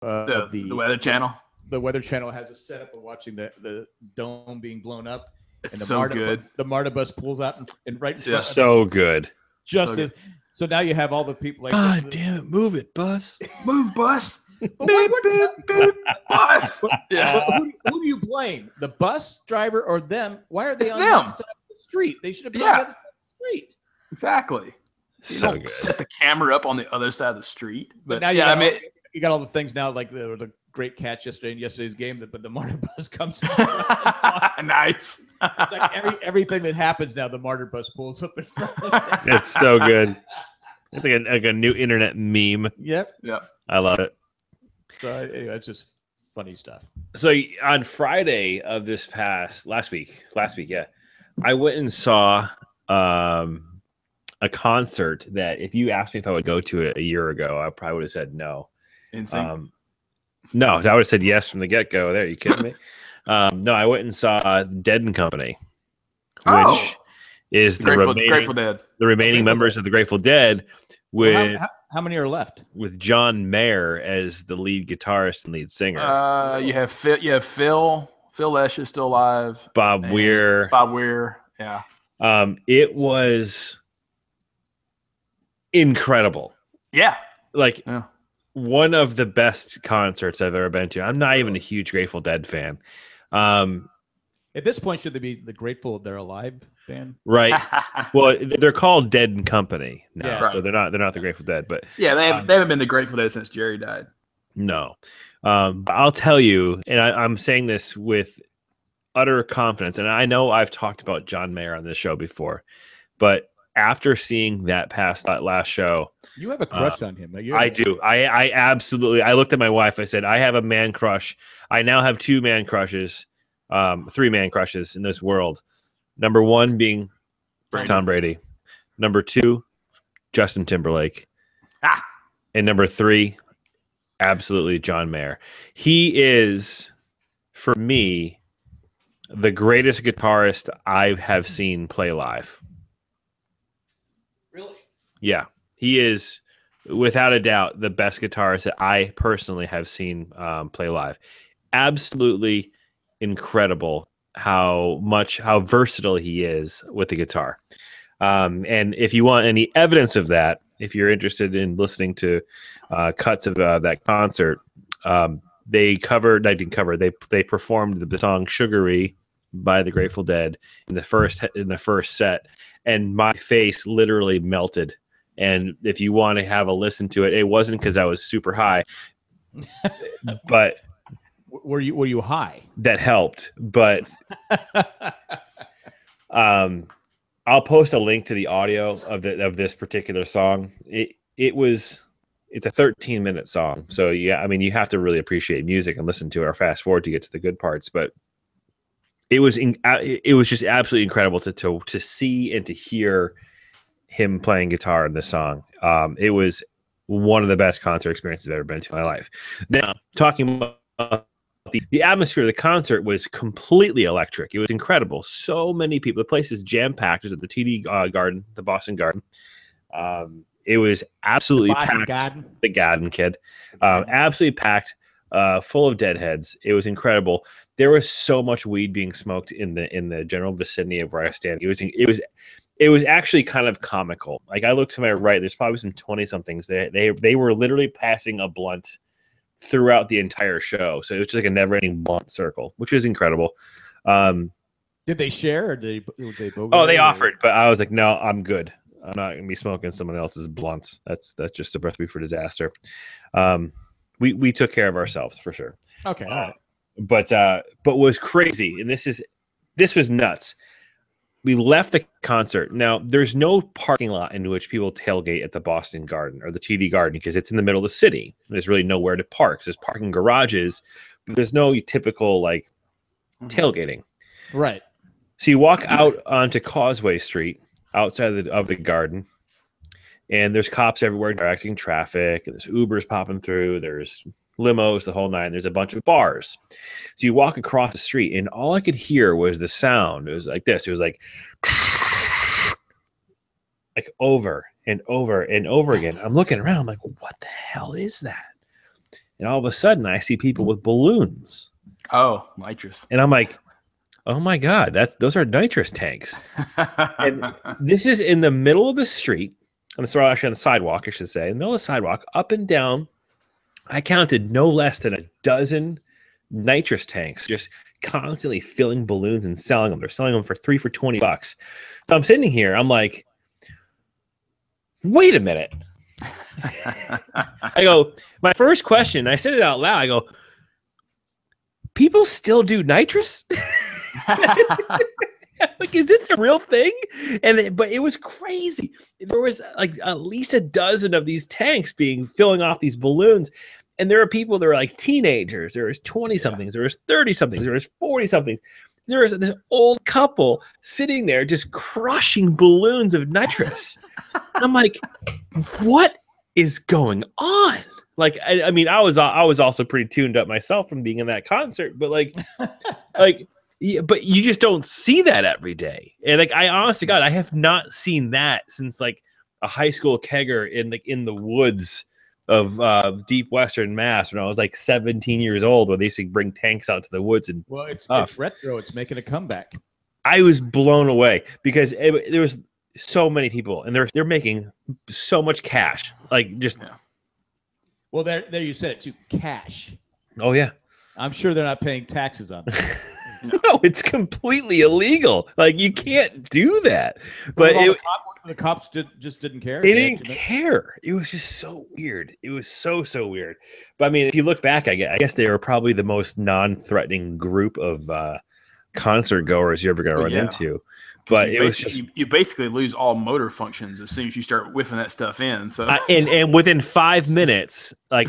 The Weather Channel. The Weather Channel has a setup of watching the dome being blown up. It's and the so good. The MARTA bus pulls out and right in front so good. Just so, so now you have all the people like, God damn it, move it, bus. Move, bus. Beep, beep, beep, bus. Yeah. Who do you blame? The bus driver or them? Why are they on the other side of the street? They should have been on the other side of the street. Exactly. You don't good. set the camera up on the other side of the street. But now you got all the things now, like the great catch yesterday in yesterday's game, but the MARTA bus comes. Nice. It's like everything that happens now, the MARTA bus pulls up in front of it. It's so good. It's like a new internet meme. Yep. Yeah. I love it. So anyway, it's just funny stuff. So on Friday of last week, yeah, I went and saw a concert that if you asked me if I would go to it a year ago, I probably would have said no. No, I would have said yes from the get-go. There, you kidding me? No, I went and saw Dead and Company, which is the remaining members of the Grateful Dead. With how many are left? With John Mayer as the lead guitarist and lead singer. You have Phil. Phil Lesh is still alive. Bob Weir. Yeah. It was incredible. Yeah. One of the best concerts I've ever been to. I'm not even a huge Grateful Dead fan. At this point, should they be the Grateful They're Alive band? Right. Well, they're called Dead and Company now, Yeah. so they're not the Grateful Dead. But yeah, they haven't been the Grateful Dead since Jerry died. No. But I'll tell you, and I'm saying this with utter confidence, and I know I've talked about John Mayer on this show before, but after seeing that last show, you have a crush on him. I do. I absolutely. I looked at my wife. I said, I have a man crush. I now have 2 man crushes, 3 man crushes in this world. Number 1 being Tom Brady. Number 2, Justin Timberlake. And number 3, absolutely John Mayer. He is, for me, the greatest guitarist I have seen play live. Really? Yeah. He is, without a doubt, the best guitarist that I personally have seen play live. Absolutely incredible how versatile he is with the guitar. And if you want any evidence of that, if you're interested in listening to cuts of that concert, they performed the song "Sugary" by the Grateful Dead in the first set, and my face literally melted. And if you want to have a listen to it, it wasn't because I was super high, but were you high? That helped. But I'll post a link to the audio of this particular song. It's a 13-minute song, so yeah, I mean, you have to really appreciate music and listen to it or fast forward to get to the good parts. But it was just absolutely incredible to see and to hear him playing guitar in this song. It was one of the best concert experiences I've ever been to in my life. Now, talking about the atmosphere of the concert was completely electric. It was incredible. So many people. The place is jam-packed. It was at the TD Garden, the Boston Garden. It was absolutely packed. The Garden Kid. Absolutely packed, full of deadheads. It was incredible. There was so much weed being smoked in the general vicinity of where I stand. It was actually kind of comical. Like, I looked to my right, there's probably some 20-somethings. They were literally passing a blunt throughout the entire show. So it was just like a never-ending blunt circle, which was incredible. Did they share, or did they both? Oh, they offered, but I was like, no, I'm good. I'm not going to be smoking someone else's blunts. That's just a recipe for disaster. We took care of ourselves for sure. Okay. All right. But was crazy, and this was nuts. We left the concert. Now, there's no parking lot in which people tailgate at the Boston Garden or the TD Garden because it's in the middle of the city. There's really nowhere to park. There's parking garages, but there's no typical tailgating. Right. So you walk out onto Causeway Street outside of the garden, and there's cops everywhere directing traffic, and there's Ubers popping through. There's limos, the whole nine. There's a bunch of bars. So you walk across the street, and all I could hear was the sound. It was like this. It was like over and over and over again. I'm looking around. I'm like, what the hell is that? and all of a sudden I see people with balloons. Oh, nitrous. And I'm like, oh my God, those are nitrous tanks. And this is in the middle of the street, actually on the sidewalk, I should say, in the middle of the sidewalk, up and down. I counted no less than a dozen nitrous tanks just constantly filling balloons and selling them. They're selling them for $20. So I'm sitting here, I'm like, wait a minute. I go, my first question, I said it out loud, I go, people still do nitrous? Like, is this a real thing? But it was crazy. There was like at least a dozen of these tanks filling off these balloons. And there are people that are like teenagers. There was 20 somethings. There was 30 somethings. There was 40 somethings. There was this old couple sitting there just crushing balloons of nitrous. I'm like, what is going on? Like, I mean, I was also pretty tuned up myself from being in that concert, but yeah, but you just don't see that every day. And like, I honest to God, I have not seen that since like a high school kegger in the woods of deep Western Mass when I was like 17 years old, where they used to bring tanks out to the woods. And it's retro. It's making a comeback. I was blown away because there was so many people, and they're making so much cash. Like just. Yeah. Well, there you said it too. Cash. Oh yeah. I'm sure they're not paying taxes on that. No, it's completely illegal. Like you can't do that. But the cops just didn't care. They didn't care. It was just so weird. It was so weird. But I mean, if you look back, I guess they were probably the most non-threatening group of concert goers you're ever going to run into. But it was just you basically lose all motor functions as soon as you start whiffing that stuff in. So and within 5 minutes, like